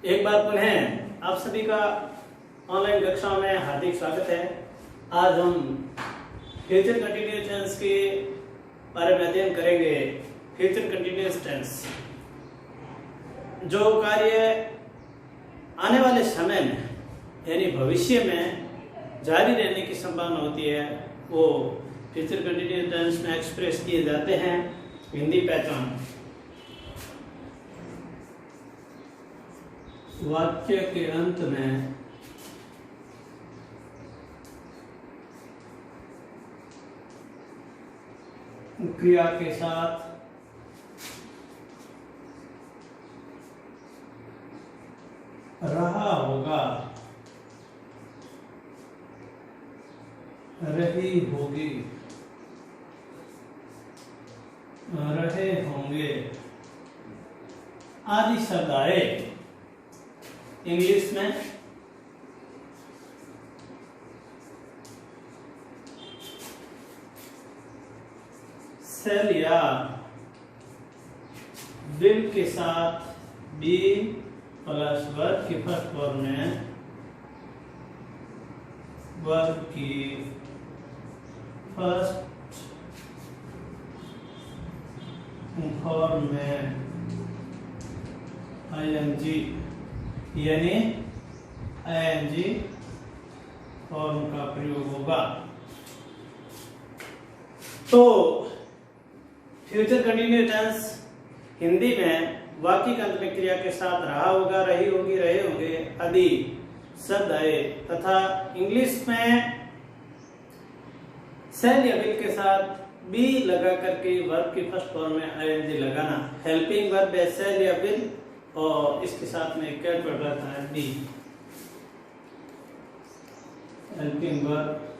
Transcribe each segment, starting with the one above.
एक बार पुनः आप सभी का ऑनलाइन कक्षाओं में हार्दिक स्वागत है। आज हम फ्यूचर कंटिन्यूअस टेंस के बारे में अध्ययन करेंगे। फ्यूचर कंटिन्यूअस टेंस जो कार्य आने वाले समय में यानी भविष्य में जारी रहने की संभावना होती है वो फ्यूचर कंटिन्यूअस टेंस में एक्सप्रेस किए जाते हैं। हिंदी पहचान वाक्य के अंत में क्रिया के साथ रहा होगा, रही होगी, रहे होंगे आदि शब्द आए। इंग्लिश में सेल या विल के साथ बी प्लस वर्ब की फर्स्ट फॉर्म में वर्ब की फर्स्ट फॉर्म में आईएनजी यानी आईएनजी फॉर्म का प्रयोग होगा। तो फ्यूचर कंटिन्यूअस टेंस हिंदी में वाक्य के अंत में क्रिया के साथ रहा होगा, रही होगी, रहे होंगे आदि शब्द आए तथा इंग्लिश में सेल या विल के साथ बी लगा करके वर्ब की फर्स्ट फॉर्म में आईएनजी लगाना। हेल्पिंग वर्ब है सेल या विल और इसके साथ में क्या पड़ रहा था बी। हेल्पिंग वर्ब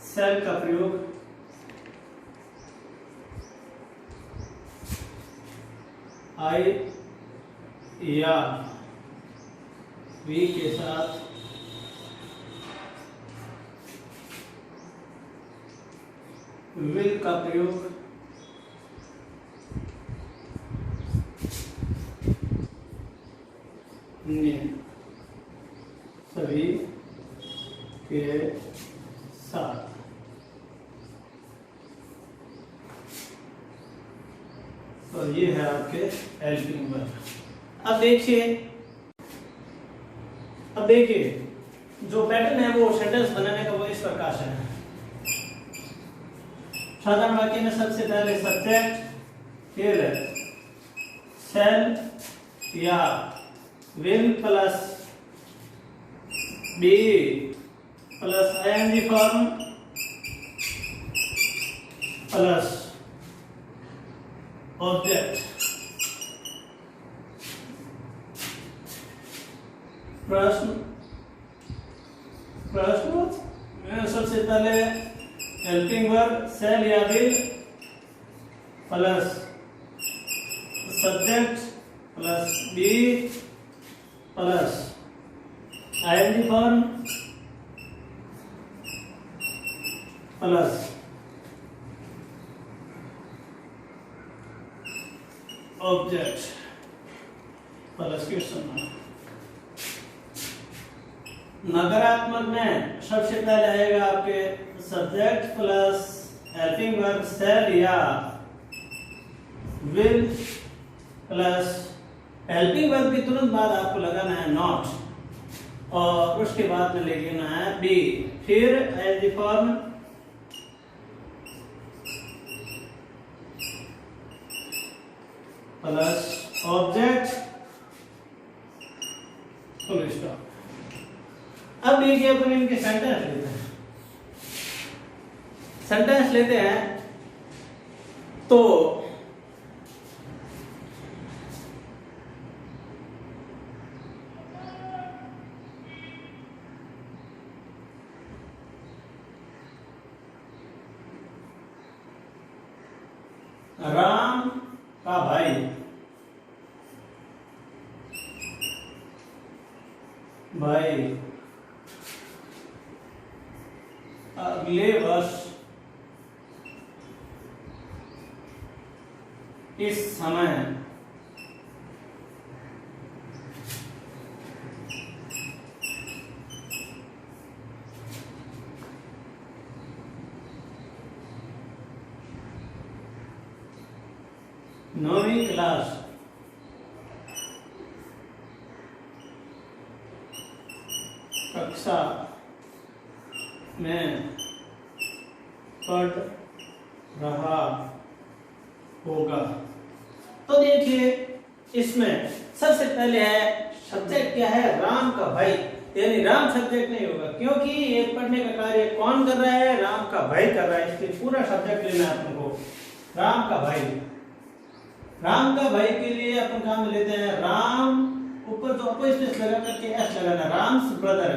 सेल का प्रयोग आई या वी के साथ विल का प्रयोग सभी के साथ। तो ये है आपके हेल्पिंग वर्ब। अब देखिए जो पैटर्न है वो सेंटेंस बनाने का वो इस प्रकार से है। साधारण वाक्य में सबसे पहले सब्जेक्ट, फिर सेल या will plus be plus ING form plus object. प्रश्न में सबसे पहले हेल्पिंग वर्ब सेल या will plus subject plus be plus ING form plus object plus question mark. नकारात्मक में सबसे पहले आएगा आपके subject plus helping verb shall या विल प्लस हेल्पिंग वर्ब की तुरंत बाद आपको लगाना है नॉट और उसके बाद में लेना है बी, फिर ING form plus object full stop. अब देखिए अपन इनके सेंटेंस लेते हैं तो राम का भाई अगले वर्ष इस समय 9वीं क्लास कक्षा में पढ़ रहा होगा। तो देखिए इसमें सबसे पहले है सब्जेक्ट क्या है, राम का भाई, यानी राम सब्जेक्ट नहीं होगा क्योंकि ये पढ़ने का कार्य कौन कर रहा है, राम का भाई कर रहा है, इसलिए पूरा सब्जेक्ट लेना है अपन को, राम का भाई। राम का भाई के लिए अपन काम में लेते हैं राम, ऊपर तो अपोस्ट्रोफ लगा करके एस लगाना, Ram's brother,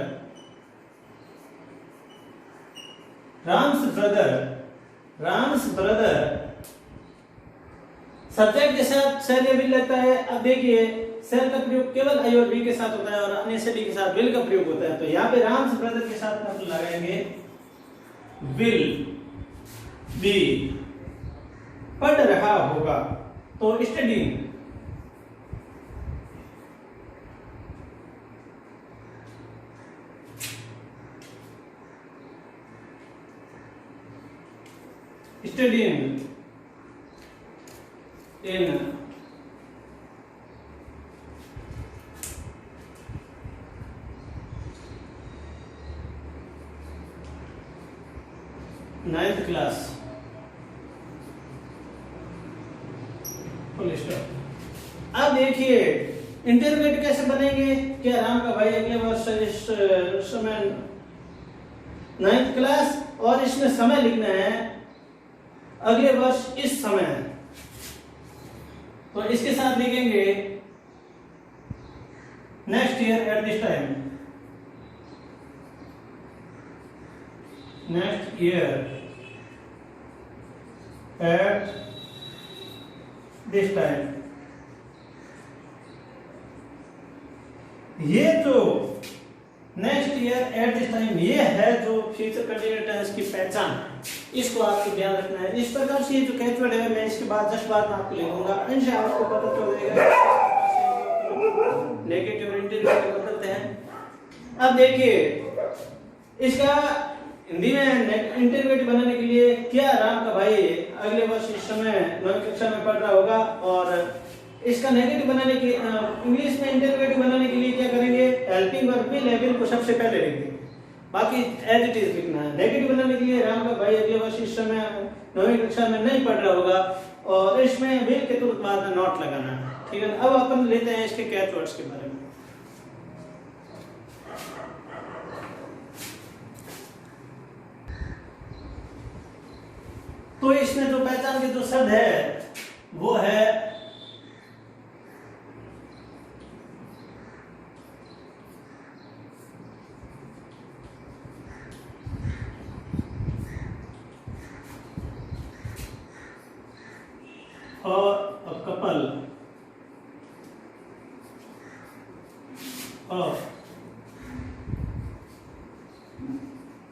Ram's brother, Ram's brother. Subject के साथ सेल या विल लगता है। अब देखिए सेल का प्रयोग केवल आई और बी के साथ होता है और अन्य सभी के साथ विल का प्रयोग होता है। तो यहाँ पे राम्स ब्रदर के साथ हम लगाएंगे विल बी, पढ़ रहा होगा, तो studying, studying in ninth class, full stop. अब देखिए इंटरव्यूट कैसे बनेंगे, क्या राम का भाई अगले वर्ष इस समय 9th क्लास, और इसमें समय लिखना है अगले वर्ष इस समय, तो इसके साथ लिखेंगे next year at this time, next year at this time. ये जो next year at this time ये है जो फ्यूचर कंटिन्यूअस टेंस की पहचान, इसको आपको ध्यान रखना है। इस प्रकार से ये जो कैचवर्ड है मैं इसके बाद 10 बार में आपको लिखूंगा, इनसे आपको पता चल जाएगा नेगेटिव और इंटरव्यू बदलते हैं। अब देखिए इसका हिंदी में इंटरव्यू बनाने के लिए क्या राम का भाई अगले वर्ष इस समय 9वीं कक्षा में पढ़ रहा होगा, और इसका नेगेटिव बनाने के इंग्लिश में इंटरव्यू बनाने के लिए क्या करेंगे, हेल्पिंग वर्ब में लेवल को सबसे पहले लिख देंगे, बाकी एज इट इज लिखना है। नेगेटिव बनाने के लिए राम का भाई अगले वर्ष इस समय 9वीं कक्षा में नहीं पढ़ रहा होगा, और इसमें विल के तुरंत बाद में नॉट लगाना है, ठीक है। अब अपन लेते हैं इसके कैचवर्ड्स के बारे में। तो इसमें जो पहचान के जो शब्द है वो है or a couple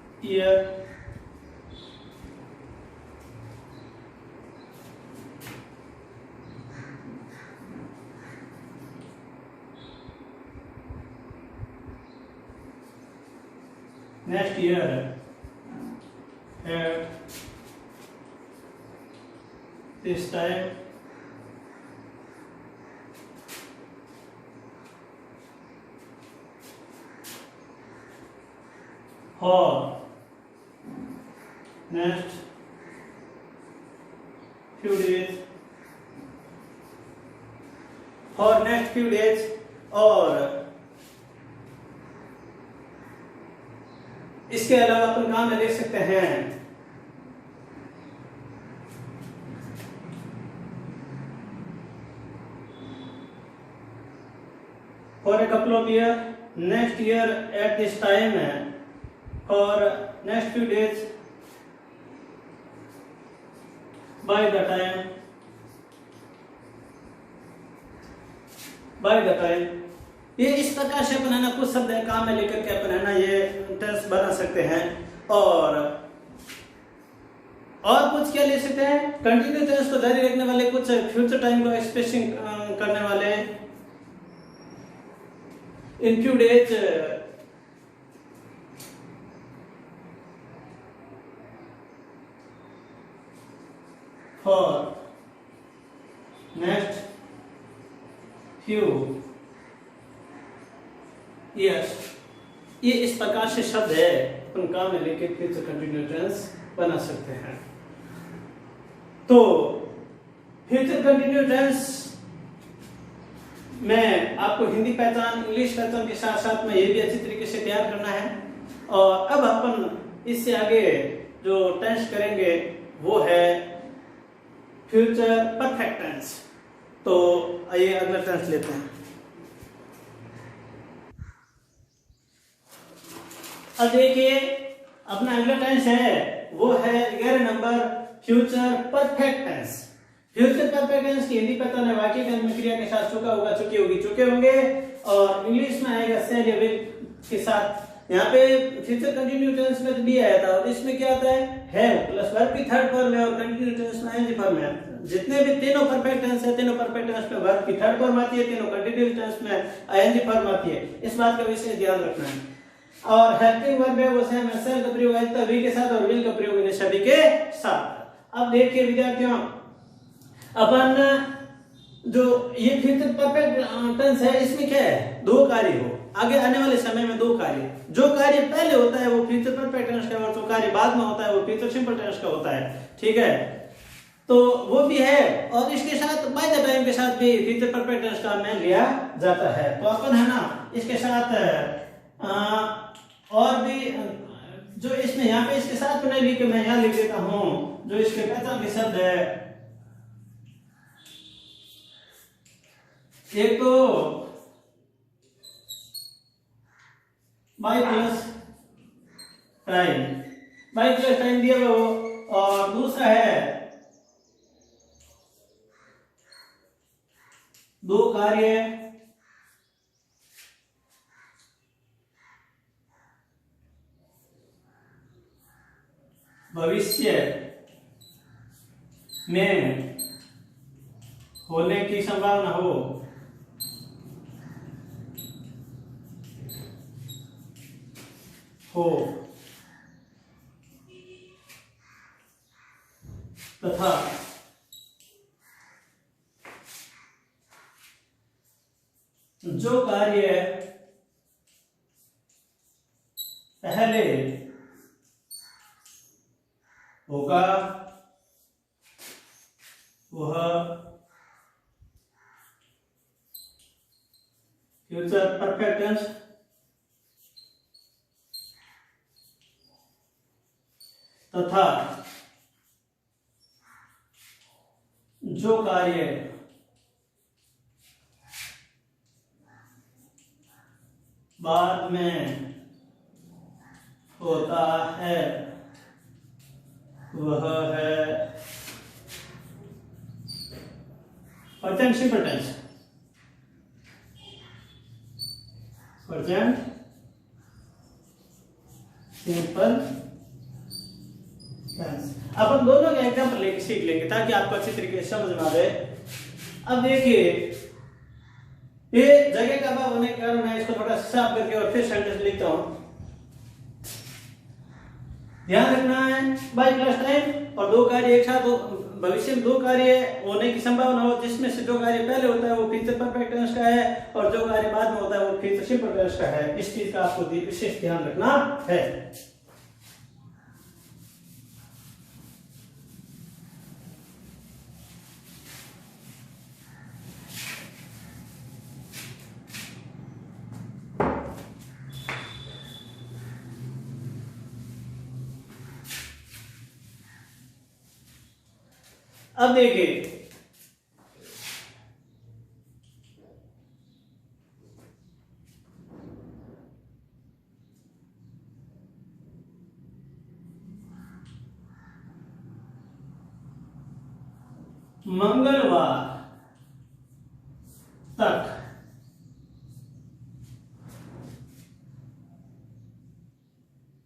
of year next year at this time for next few days, for next few days, और इसके अलावा अपन काम में देख सकते हैं for a couple of year, next year at this time, for next few days, by the time, by the time। ये इस प्रकार से अपन है ना कुछ शब्द है काम में लेकर के अपन है ना ये टेंस बना सकते हैं, और कुछ क्या ले सकते हैं, कंटिन्यू टेंस को जारी रखने वाले, कुछ फ्यूचर टाइम को एक्सप्रेसिंग करने वाले, in few days, for few years, ये इस प्रकार से शब्द है, अपन काम में लेके फ्यूचर कंटिन्यूस टेंस बना सकते हैं। तो फ्यूचर कंटिन्यूस टेंस में आपको हिंदी पहचान, इंग्लिश पहचान के साथ साथ में ये भी अच्छी तरीके से तैयार करना है। और अब अपन इससे आगे जो टेंस करेंगे वो है फ्यूचर परफेक्ट टेंस। तो आइए अगला टेंस लेते हैं। अब देखिए अपना अगला टेंस है वो है 11 number future perfect tense. Future perfect tense की हिंदी पहचान है वाक्य के अंत में क्रिया के साथ चुका होगा, चुकी होगी, चुके होंगे, और इंग्लिश में आएगा सेड या विल के साथ। यहाँ पे फ्यूचर कंटिन्यू टेंस में भी आया था, और इसमें क्या आता है प्लस वर्ब की थर्ड फॉर्म है, और कंटिन्यू टेंस में आईएनजी फॉर्म है। जितने भी तीनों परफेक्ट टेंस है, तीनों परफेक्ट टेंस में वर्ब की थर्ड फॉर्म आती है, तीनों कंटिन्यू टेंस में आईएनजी फॉर्म आती है। इस बात का विशेष ध्यान रखना है। और हेल्पिंग वर्ब है वो सेम है, सेल का प्रयोग है वी के साथ और विल का प्रयोग है सभी के साथ। अब देखिए विद्यार्थियों, अपन जो ये फ्यूचर परफेक्ट टेंस है इसमें क्या है, दो कार्य हो, आगे आने वाले समय में दो कार्य। जो कार्य पहले होता है वो फ्यूचर परफेक्ट टेंस का, और जो कार्य बाद में होता है वो फ्यूचर सिंपल टेंस का होता है। ठीक है, तो वो भी है, और इसके साथ बाय द टाइम के साथ भी फ्यूचर परफेक्ट टेंस का में लिया जाता है। तो अपन है ना इसके साथ और भी जो इसमें यहाँ पे इसके साथ में नहीं लिखे, मैं यहाँ लिख देता हूं जो इसके पहचान के शब्द है। एक तो बाई प्लस टाइम दिया हुआ वो, और दूसरा है दो कार्य भविष्य में होने की संभावना हो तथा जो कार्य पहले होगा वह फ्यूचर परफेक्ट टेंस तथा जो कार्य बाद में होता है वह है present simple tense. Present simple tense. अपन दोनों के एग्जांपल लेके सीख लेंगे ताकि आपको अच्छी तरीके से समझ में आ जाए। अब देखिए ये जगह का अभाव होने के कारण मैं इसको थोड़ा साफ करके और फिर सेंटेंस लिखता हूं। ध्यान रखना है बाय प्लस टाइम और दो कार्य एक साथ भविष्य में दो कार्य होने की संभावना हो, जिसमें से जो कार्य पहले होता है वो फ्यूचर परफेक्ट टेंस का है, और जो कार्य बाद में होता है वो फ्यूचर सिंपल टेंस का है। इस चीज का आपको विशेष ध्यान रखना है। अब देखिए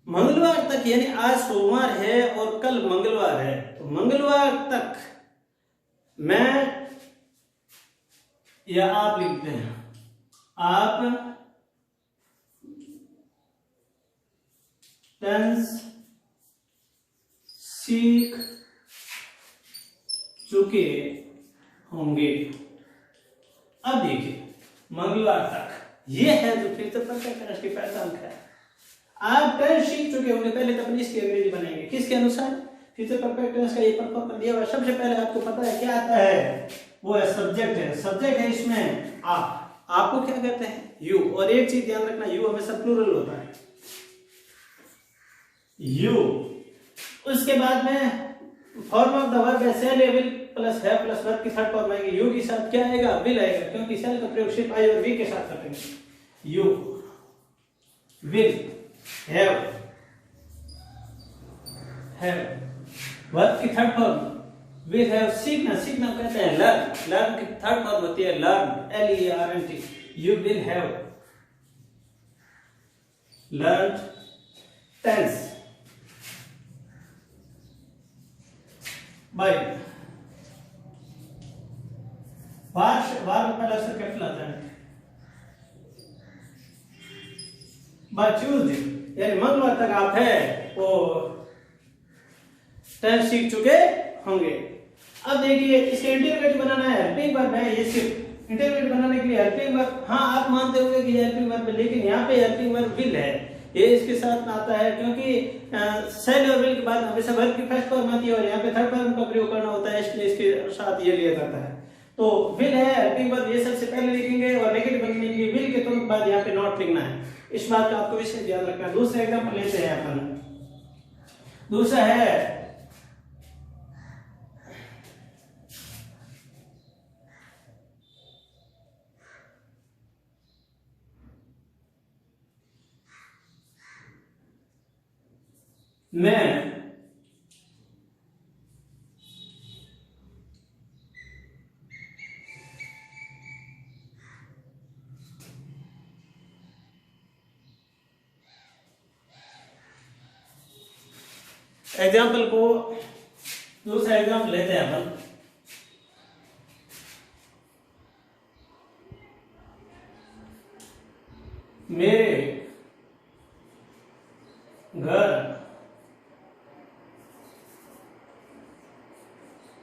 मंगलवार तक यानी आज सोमवार है और कल मंगलवार है, तो मंगलवार तक मैं या आप लिखते हैं, आप टेंस सीख चुके होंगे। अब देखिए मंगलवार तक। ये है जो फ्यूचर परफेक्ट टेंस की पहचान है। आप टेंस सीख चुके होंगे, पहले तो अपनी इसकी अंग्रेजी बनाएंगे किसके अनुसार, फ्यूचर परफेक्ट टेंस का ये परफॉर्म दिया हुआ। सबसे पहले आपको पता है क्या आता है, वो है सब्जेक्ट है। सब्जेक्ट है इसमें आपको क्या कहते हैं, यू। और एक चीज ध्यान रखना, यू हमेशा प्लूरल होता है, यू। उसके बाद में फॉर्म ऑफ द वर्ब है सेल या विल प्लस है प्लस वर्ब की थर्ड फॉर्म आएगी। यू के साथ क्या आएगा, विल आएगा, क्योंकि सेल का प्रयोग सिर्फ आई और वी के साथ करेंगे। यू विल हैव वर्ब की थर्ड फॉर्म विल हैव। सीखना कहते हैं लर्न, लर्न की थर्ड फॉर्म होती है learn, LEARNT। You will have learn tense by वार में पहला अक्षर कैपिटल आता है, बाय ट्यूसडे यानी मंगलवार तक आप है वो टेंस सीख चुके होंगे। अब देखिए इसके इंटरमीडिएट बनाना है, हेल्पिंग वर्ब है, ये सिर्फ इंटरमीडिएट बनाने के लिए हेल्पिंग वर्ब। हाँ आप मानते होंगे कि हेल्पिंग वर्ब है, लेकिन यहाँ पे हेल्पिंग वर्ब विल है, ये इसके साथ में आता है, क्योंकि सेल और विल के बाद हमेशा वर्ब की फर्स्ट फॉर्म आती है और यहाँ पे थर्ड फॉर्म का प्रयोग करना होता है, इसलिए इसके साथ ये लिया जाता है। तो विल है, हेल्पिंग वर्ब ये सबसे पहले लिखेंगे और नेगेटिव बनने के लिए विल के तुरंत बाद यहाँ पे नॉट लिखना है। इस बात का आपको विशेष ध्यान रखना है। दूसरा एग्जांपल लेते हैं अपन, दूसरा है मैं एग्जाम्पल को दूसरा एग्जाम्पल लेते हैं अपन।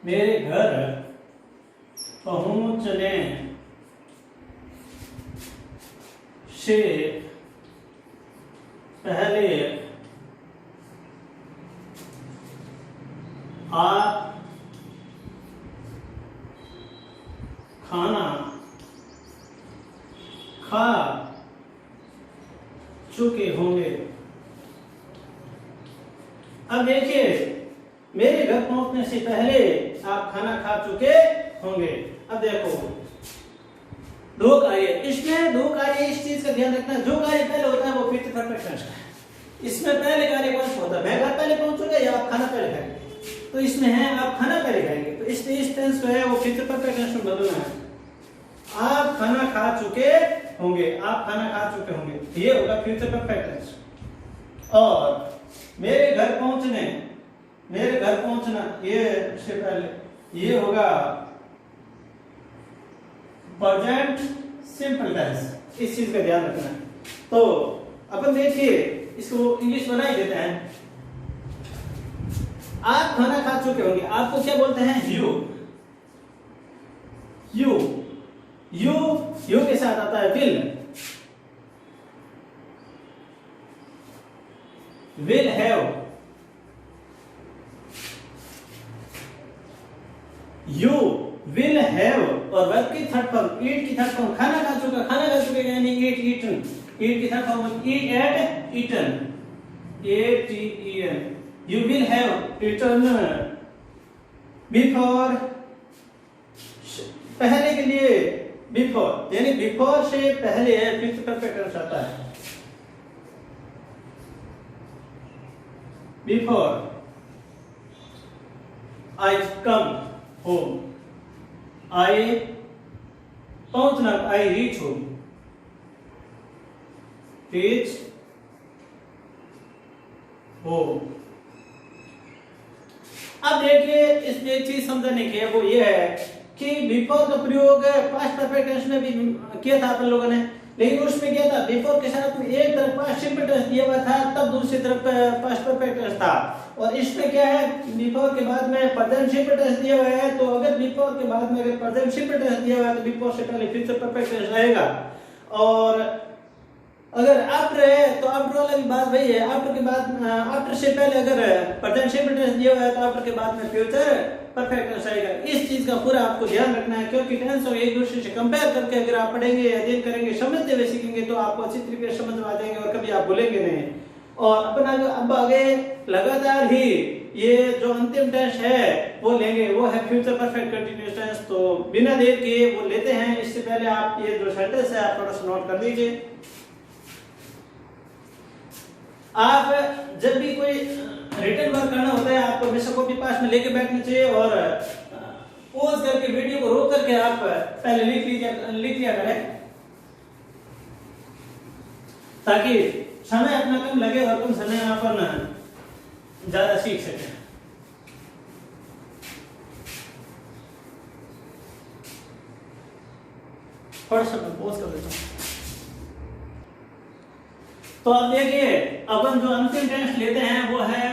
मेरे घर पहुंचने से पहले आप खाना खा चुके होंगे। अब देखिए मेरे घर पहुंचने से पहले आप खाना खा चुके होंगे। अब देखो दो कार्य, इसमें दो कार्य, इस चीज का ध्यान रखना, जो कार्य पहले होता है वो फ्यूचर परफेक्ट टेंस का है। इसमें पहले कार्य कौन सा होता है, मैं घर पहले पहुंचूंगा या आप खाना पहले खाएंगे, तो इसमें है आप खाना पहले खाएंगे, तो इसलिए इस टेंस को है वो फ्यूचर परफेक्ट टेंस में बदलना है। आप खाना खा चुके होंगे, आप खाना खा चुके होंगे, ये होगा फ्यूचर परफेक्ट टेंस। और मेरे घर पहुंचना, ये से पहले ये होगा प्रेजेंट सिंपल टेंस। इस चीज का ध्यान रखना है। तो अपन देखिए इसको इंग्लिश बना ही देते हैं। आप खाना खा चुके होंगे, आपको क्या बोलते हैं, यू के साथ आता है will have, you will have, और वर्ब की थर्ड फॉर्म ईट की थर्ड फॉर्म, खाना खा चुके यानी ईट की third form eat ate eaten, ATEN। You will have eaten before, पहले के लिए बिफोर, यानी बिफोर से पहले है, फ्यूचर परफेक्ट टेंस आता है। बिफोर आई कम होम, आई पहुंचना, I reach home, reach home. अब देखिए इसमें एक चीज समझने की है, वो ये है कि बिफोर का प्रयोग पास्ट परफेक्ट टेंस में भी किया था अपन लोगों ने, लेकिन उसमें क्या था, बिफोर के साथ में एक तरफ पास्ट सिंपल टेंस दिया हुआ था, तब दूसरी तरफ पास्ट परफेक्ट टेंस था। और इसमें क्या है, बिफोर के बाद में प्रेजेंट सिंपल टेंस दिया हुआ है, तो अगर बिफोर के बाद में अगर प्रेजेंट सिंपल टेंस दिया हुआ है तो बिफोर से पहले फ्यूचर परफेक्ट टेंस रहेगा। और अगर आफ्टर है तो आफ्टर वाला भी बात वही है, आफ्टर के बाद आफ्टर से पहले अगर प्रेजेंट सिंपल टेंस दिया हुआ है तो आफ्टर के बाद में फ्यूचर परफेक्ट टेंस आएगा। इस चीज का पूरा आपको ध्यान रखना है, क्योंकि टेंस को एक दूसरे से कंपेयर करके अगर आप पढ़ेंगे, अध्ययन करेंगे, समझते हुए सीखेंगे तो आपको अच्छी तरीके से समझ में आ जाएंगे और कभी आप भूलेंगे नहीं। और अपन अब आगे लगातार ही ये जो अंतिम टेंस है वो लेंगे, वो है फ्यूचर परफेक्ट कंटीन्यूअस टेंस। तो बिना देर किए वो लेते हैं। इससे पहले आप ये जो सेंटेंस है आप थोड़ा सा नोट कर लीजिए। आप जब भी कोई रिटन वर्क करना होता है आपको हमेशा कॉपी पास में लेके बैठना चाहिए और पॉज करके वीडियो को रोक करके आप पहले लिख लिया करें, ताकि समय अपना कम लगे और कम समय में अपन ज्यादा सीख सकें। थोड़ा सा मैं पॉज कर देता हूं। तो अब देखिए अपन जो अंतिम टेंस लेते हैं वो है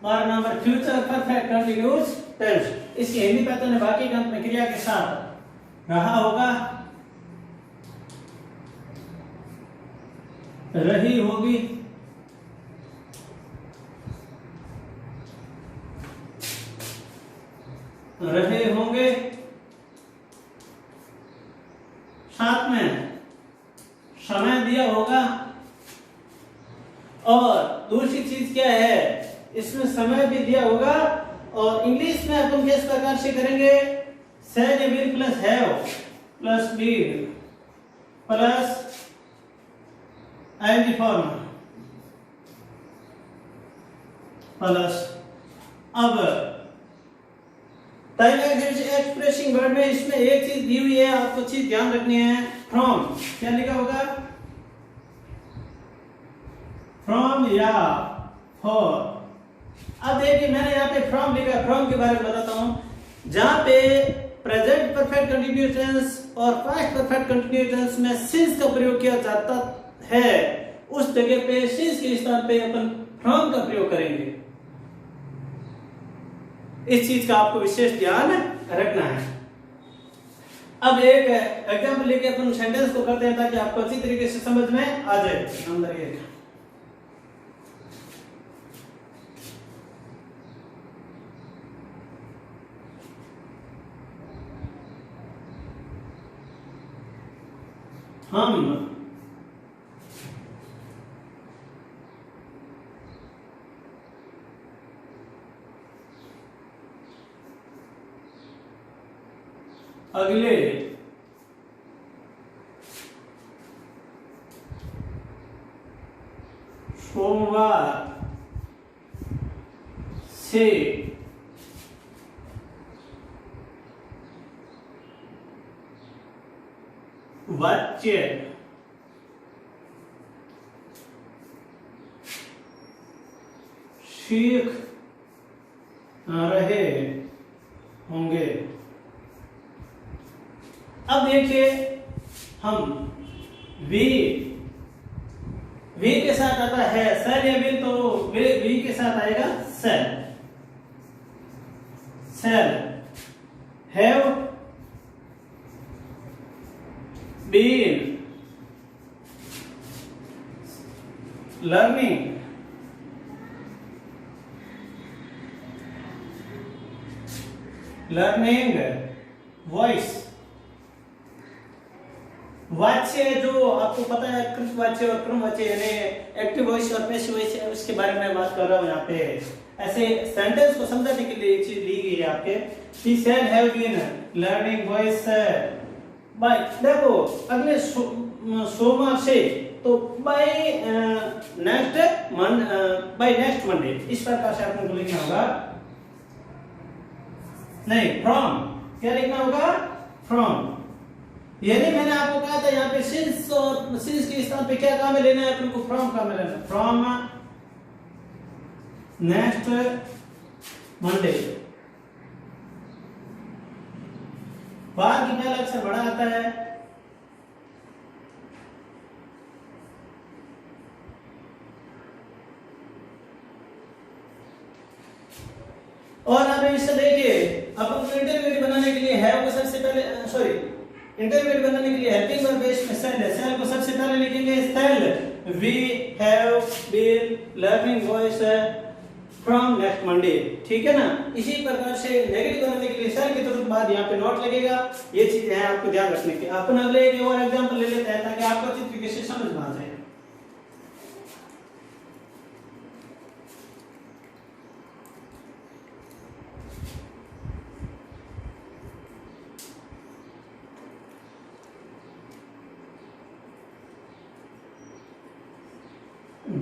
हमारा number future perfect continuous tense. इसकी हिंदी पैटर्न है बाकी का में क्रिया के साथ रहा होगा, रही होगी, रहे होंगे, साथ में समय दिया होगा। और दूसरी चीज क्या है, इसमें समय भी दिया होगा। और इंग्लिश में अपन किस प्रकार से करेंगे, shall will plus have plus been plus ING form plus अब एक्सप्रेसिंग वर्ड में इसमें एक चीज दी हुई है, आपको चीज ध्यान रखनी है। फ्रॉम क्या लिखा होगा, फ्रॉम या फॉर। अब देखिए मैंने यहाँ पे फ्रॉम लिखा, फ्रॉम के बारे में बताता हूं। जहां पे प्रेजेंट परफेक्ट कंटीन्यूअस टेंस और पास्ट परफेक्ट कंटीन्यूअस टेंस में सिंस का प्रयोग किया जाता है, उस जगह पे सिंस के स्थान पे अपन फ्रॉम का प्रयोग करेंगे। इस चीज का आपको विशेष ध्यान रखना है। अब एक एग्जांपल लेके अपन सेंटेंस को करते हैं ताकि आपको अच्छी तरीके से समझ में आ जाए। नंबर 1, हम अगले सोमवार से बच्चे सीख रहे होंगे। अब देखिए हम वी के साथ आता है सेल या विल, तो वी के साथ आएगा shall, shall have been learning voice. वाच्य जो आपको पता है कृत वाच्य और क्रम वाच्य यानी एक्टिव वॉइस और पैसिव वॉइस है, उसके बारे में बात कर रहा हूं। यहाँ पे ऐसे सेंटेंस को समझाने के लिए चीज ली गई है आपके। He said have been learning voice by, देखो अगले सोमवार से, तो बाय नेक्स्ट मंडे, इस प्रकार से आपको लिखना होगा। नहीं, फ्रॉम क्या लिखना होगा, फ्रॉम। यानी मैंने आपको कहा था यहाँ पे सिंस और सिंस के स्थान पे क्या काम में लेना है अपन को, फ्रॉम काम में लेना। फ्रॉम नेक्स्ट मंडे बाहर की पहला अक्षर बड़ा आता है, और अब इससे देखिए अपन इंटरमीडिएट बनाने के लिए है को सबसे पहले इंटरमीडिएट बनाने के लिए हेल्पिंग वर्ब बेस में सेल है, सेल को सबसे पहले लिखेंगे shall we have been learning voice from next Monday, ठीक है ना। इसी प्रकार से नेगेटिव बनाने के लिए सेल के तुरंत बाद यहाँ पे नोट लगेगा। ये चीजें हैं आपको ध्यान रखने की। अपन अगले एक और एग्जांपल ले लेते हैं ताकि आपको अच्छी तरीके से समझ में आ जाए।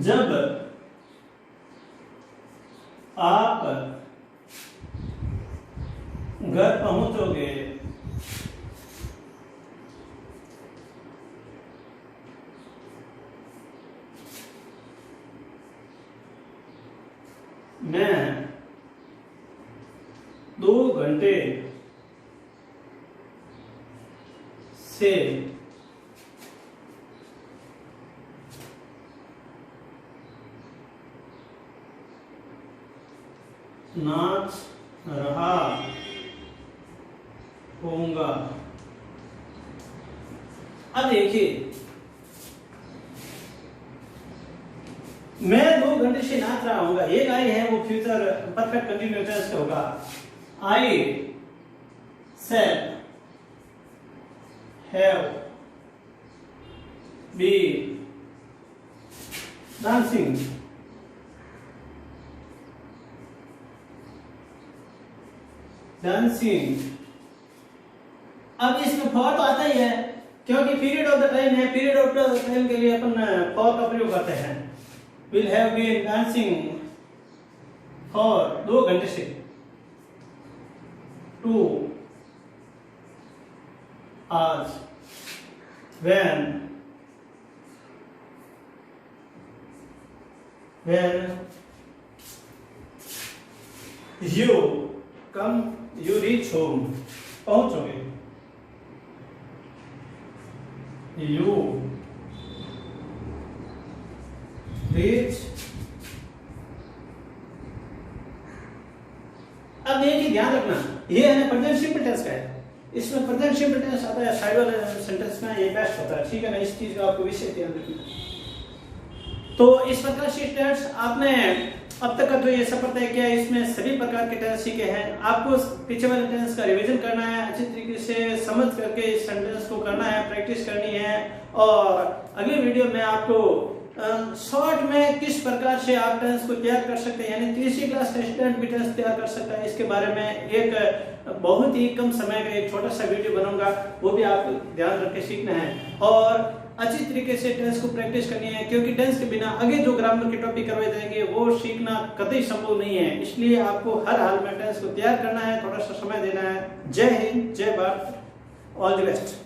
जब आप घर पहुंचोगे मैं 2 घंटे से नाच रहा होऊंगा। अब देखिए मैं 2 घंटे से नाच रहा हूंगा, ये आई है वो फ्यूचर परफेक्ट कंटिन्यूअस टेंस होगा। I shall have been dancing dancing. अब इसमें फॉर तो आता ही है क्योंकि पीरियड ऑफ द टाइम है, पीरियड ऑफ द टाइम के लिए अपन फॉर का प्रयोग करते हैं। Will have been dancing for 2 घंटे से, 2 hours when you reach home, पहुंचोगे, you reach। अब देखिए ध्यान रखना ये है ना प्रेजेंट सिंपल टेंस का है, इसमें प्रेजेंट सिंपल टेंस आता है साइड वाले सेंटेंस में, ये बेस्ट होता है, ठीक है ना। इस चीज का आपको विशेष ध्यान रखना। तो इस प्रकार से टेंस आपने अब तक का जो ये सफर तय किया है इसमें सभी प्रकार के टेंस सीखे हैं। आपको पीछे वाले टेंस का रिवीजन करना है, अच्छी तरीके से समझ करके इस सेंटेंस को करना है, प्रैक्टिस करनी है। और अगले वीडियो में आपको शॉर्ट में किस प्रकार से आप टेंस को तैयार कर सकते हैं, यानी तीसरी क्लास का स्टूडेंट भी टेंस तैयार कर सकता है, इसके बारे में एक बहुत ही कम समय का एक छोटा सा वीडियो बनाऊंगा, वो भी आपको ध्यान रख के सीखना है और अच्छी तरीके से टेंस को प्रैक्टिस करनी है, क्योंकि टेंस के बिना आगे जो ग्रामर के टॉपिक करवाए जाएंगे वो सीखना कतई संभव नहीं है। इसलिए आपको हर हाल में टेंस को तैयार करना है, थोड़ा सा समय देना है। जय हिंद, जय भारत, ऑल द बेस्ट।